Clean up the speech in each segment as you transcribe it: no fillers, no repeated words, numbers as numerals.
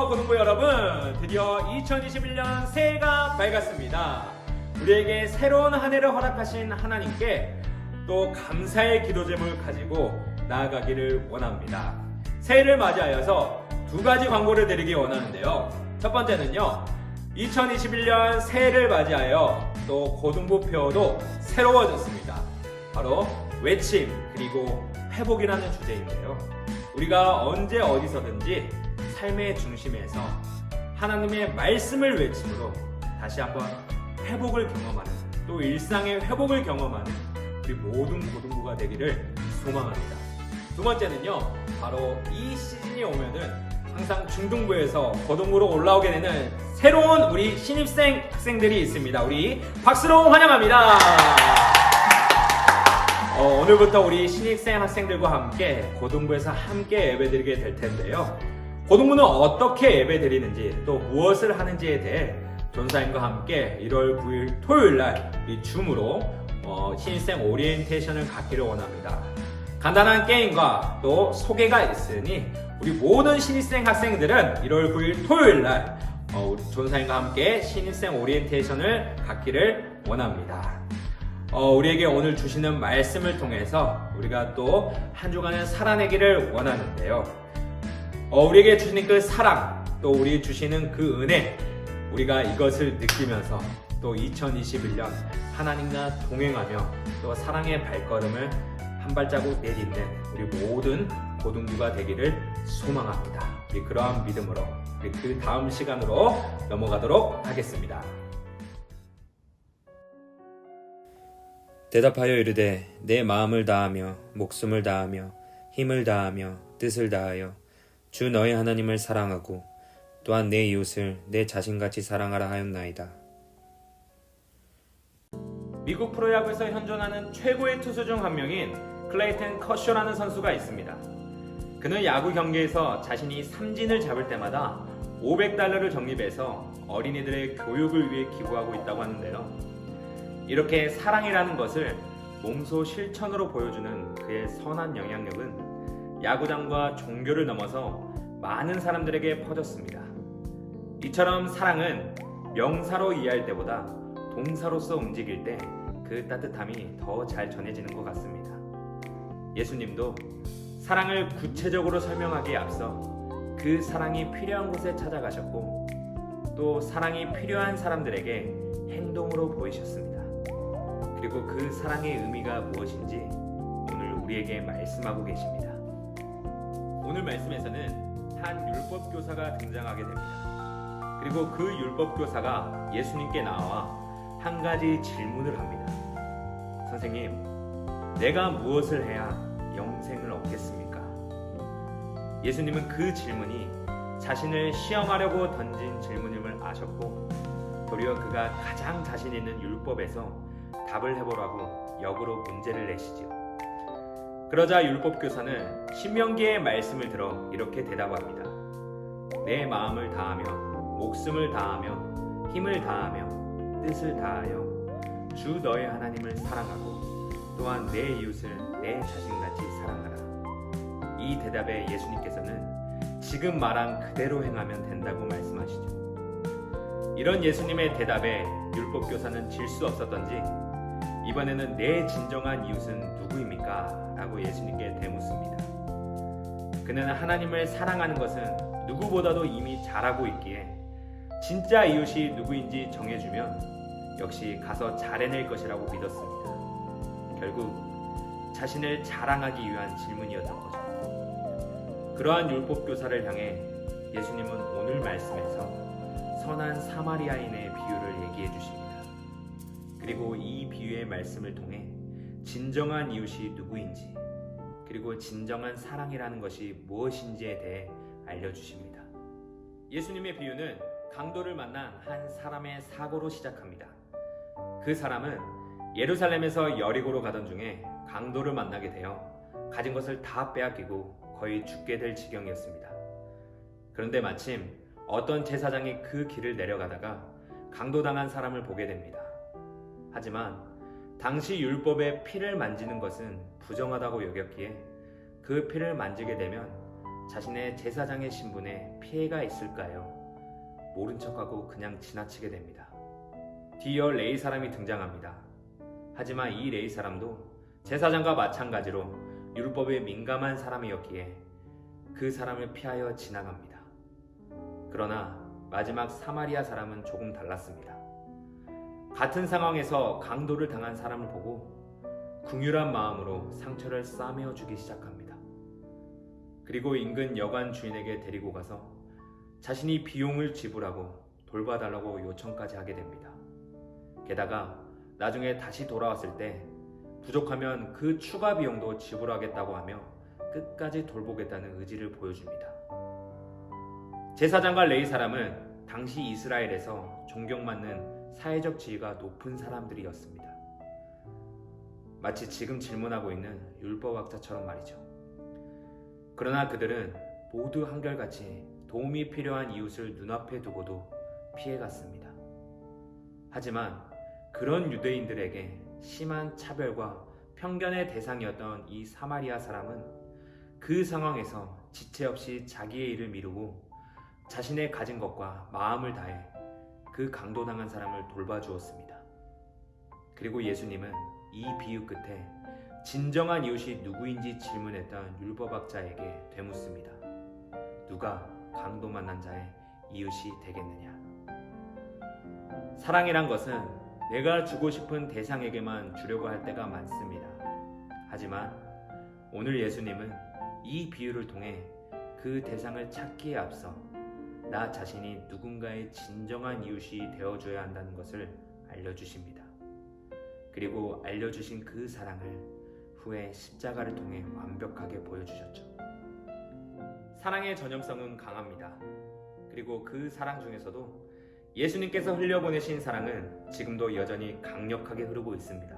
안녕하세요 고등부 여러분, 드디어 2021년 새해가 밝았습니다. 우리에게 새로운 한 해를 허락하신 하나님께 또 감사의 기도 제목을 가지고 나아가기를 원합니다. 새해를 맞이하여서 두 가지 광고를 드리기 원하는데요. 첫 번째는요, 2021년 새해를 맞이하여 또 고등부표도 새로워졌습니다. 바로 외침 그리고 회복이라는 주제인데요. 우리가 언제 어디서든지 삶의 중심에서 하나님의 말씀을 외침으로 다시 한번 회복을 경험하는, 또 일상의 회복을 경험하는 우리 모든 고등부가 되기를 소망합니다. 두 번째는요, 바로 이 시즌이 오면은 항상 중등부에서 고등부로 올라오게 되는 새로운 우리 신입생 학생들이 있습니다. 우리 박수로 환영합니다. 오늘부터 우리 신입생 학생들과 함께 고등부에서 함께 예배드리게 될 텐데요. 고등부는 어떻게 예배드리는지 또 무엇을 하는지에 대해 전사님과 함께 1월 9일 토요일날 이 줌으로 신입생 오리엔테이션을 갖기를 원합니다. 간단한 게임과 또 소개가 있으니 우리 모든 신입생 학생들은 1월 9일 토요일날 우리 전사님과 함께 신입생 오리엔테이션을 갖기를 원합니다. 우리에게 오늘 주시는 말씀을 통해서 우리가 또 한 주간을 살아내기를 원하는데요. 우리에게 주시는 그 사랑, 또 우리 주시는 그 은혜, 우리가 이것을 느끼면서 또 2021년 하나님과 동행하며 또 사랑의 발걸음을 한 발자국 내딛는 우리 모든 고등부가 되기를 소망합니다. 우리 그러한 믿음으로 우리 그 다음 시간으로 넘어가도록 하겠습니다. 대답하여 이르되 내 마음을 다하며 목숨을 다하며 힘을 다하며 뜻을 다하여 주 너의 하나님을 사랑하고 또한 내 이웃을 내 자신같이 사랑하라 하였나이다. 미국 프로야구에서 현존하는 최고의 투수 중 한 명인 클레이튼 커쇼라는 선수가 있습니다. 그는 야구 경기에서 자신이 삼진을 잡을 때마다 $500를 적립해서 어린이들의 교육을 위해 기부하고 있다고 하는데요. 이렇게 사랑이라는 것을 몸소 실천으로 보여주는 그의 선한 영향력은 야구장과 종교를 넘어서 많은 사람들에게 퍼졌습니다. 이처럼 사랑은 명사로 이해할 때보다 동사로서 움직일 때 그 따뜻함이 더 잘 전해지는 것 같습니다. 예수님도 사랑을 구체적으로 설명하기에 앞서 그 사랑이 필요한 곳에 찾아가셨고 또 사랑이 필요한 사람들에게 행동으로 보이셨습니다. 그리고 그 사랑의 의미가 무엇인지 오늘 우리에게 말씀하고 계십니다. 오늘 말씀에서는 한 율법교사가 등장하게 됩니다. 그리고 그 율법교사가 예수님께 나와 한 가지 질문을 합니다. 선생님, 내가 무엇을 해야 영생을 얻겠습니까? 예수님은 그 질문이 자신을 시험하려고 던진 질문임을 아셨고 도리어 그가 가장 자신 있는 율법에서 답을 해보라고 역으로 문제를 내시지요. 그러자 율법교사는 신명기의 말씀을 들어 이렇게 대답합니다. 내 마음을 다하며 목숨을 다하며 힘을 다하며 뜻을 다하여 주 너의 하나님을 사랑하고 또한 내 이웃을 내 자신같이 사랑하라. 이 대답에 예수님께서는 지금 말한 그대로 행하면 된다고 말씀하시죠. 이런 예수님의 대답에 율법교사는 질 수 없었던지 이번에는 내 진정한 이웃은 누구입니까? 라고 예수님께 대묻습니다. 그는 하나님을 사랑하는 것은 누구보다도 이미 잘 알고 있기에 진짜 이웃이 누구인지 정해주면 역시 가서 잘 해낼 것이라고 믿었습니다. 결국 자신을 자랑하기 위한 질문이었던 거죠. 그러한 율법교사를 향해 예수님은 오늘 말씀에서 선한 사마리아인의 비유를 얘기해 주십니다. 그리고 이 비유의 말씀을 통해 진정한 이웃이 누구인지 그리고 진정한 사랑이라는 것이 무엇인지에 대해 알려주십니다. 예수님의 비유는 강도를 만난 한 사람의 사고로 시작합니다. 그 사람은 예루살렘에서 여리고로 가던 중에 강도를 만나게 되어 가진 것을 다 빼앗기고 거의 죽게 될 지경이었습니다. 그런데 마침 어떤 제사장이 그 길을 내려가다가 강도당한 사람을 보게 됩니다. 하지만 당시 율법의 피를 만지는 것은 부정하다고 여겼기에 그 피를 만지게 되면 자신의 제사장의 신분에 피해가 있을까요? 모른 척하고 그냥 지나치게 됩니다. 뒤이어 레위 사람이 등장합니다. 하지만 이 레위 사람도 제사장과 마찬가지로 율법에 민감한 사람이었기에 그 사람을 피하여 지나갑니다. 그러나 마지막 사마리아 사람은 조금 달랐습니다. 같은 상황에서 강도를 당한 사람을 보고 긍휼한 마음으로 상처를 싸매어 주기 시작합니다. 그리고 인근 여관 주인에게 데리고 가서 자신이 비용을 지불하고 돌봐달라고 요청까지 하게 됩니다. 게다가 나중에 다시 돌아왔을 때 부족하면 그 추가 비용도 지불하겠다고 하며 끝까지 돌보겠다는 의지를 보여줍니다. 제사장과 레위 사람은 당시 이스라엘에서 존경받는 사회적 지위가 높은 사람들이었습니다. 마치 지금 질문하고 있는 율법학자처럼 말이죠. 그러나 그들은 모두 한결같이 도움이 필요한 이웃을 눈앞에 두고도 피해갔습니다. 하지만 그런 유대인들에게 심한 차별과 편견의 대상이었던 이 사마리아 사람은 그 상황에서 지체 없이 자기의 일을 미루고 자신의 가진 것과 마음을 다해 그 강도당한 사람을 돌봐주었습니다. 그리고 예수님은 이 비유 끝에 진정한 이웃이 누구인지 질문했던 율법학자에게 되묻습니다. 누가 강도 만난 자의 이웃이 되겠느냐? 사랑이란 것은 내가 주고 싶은 대상에게만 주려고 할 때가 많습니다. 하지만 오늘 예수님은 이 비유를 통해 그 대상을 찾기에 앞서 나 자신이 누군가의 진정한 이웃이 되어줘야 한다는 것을 알려주십니다. 그리고 알려주신 그 사랑을 후에 십자가를 통해 완벽하게 보여주셨죠. 사랑의 전염성은 강합니다. 그리고 그 사랑 중에서도 예수님께서 흘려보내신 사랑은 지금도 여전히 강력하게 흐르고 있습니다.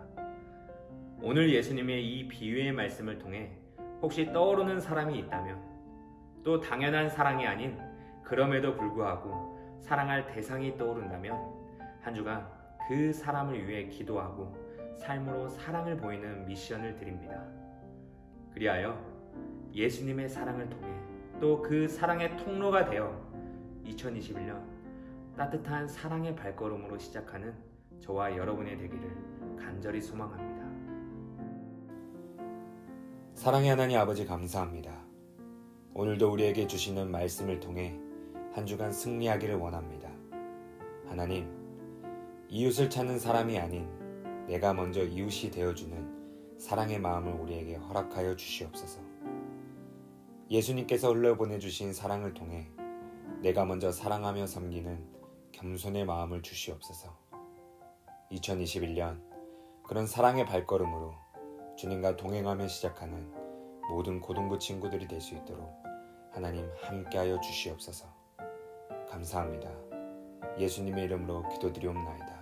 오늘 예수님의 이 비유의 말씀을 통해 혹시 떠오르는 사람이 있다면, 또 당연한 사랑이 아닌 그럼에도 불구하고 사랑할 대상이 떠오른다면 한 주간 그 사람을 위해 기도하고 삶으로 사랑을 보이는 미션을 드립니다. 그리하여 예수님의 사랑을 통해 또 그 사랑의 통로가 되어 2021년 따뜻한 사랑의 발걸음으로 시작하는 저와 여러분이 되기를 간절히 소망합니다. 사랑의 하나님 아버지 감사합니다. 오늘도 우리에게 주시는 말씀을 통해 한 주간 승리하기를 원합니다. 하나님, 이웃을 찾는 사람이 아닌 내가 먼저 이웃이 되어주는 사랑의 마음을 우리에게 허락하여 주시옵소서. 예수님께서 흘려보내주신 사랑을 통해 내가 먼저 사랑하며 섬기는 겸손의 마음을 주시옵소서. 2021년 그런 사랑의 발걸음으로 주님과 동행하며 시작하는 모든 고등부 친구들이 될 수 있도록 하나님 함께하여 주시옵소서. 감사합니다. 예수님의 이름으로 기도드리옵나이다.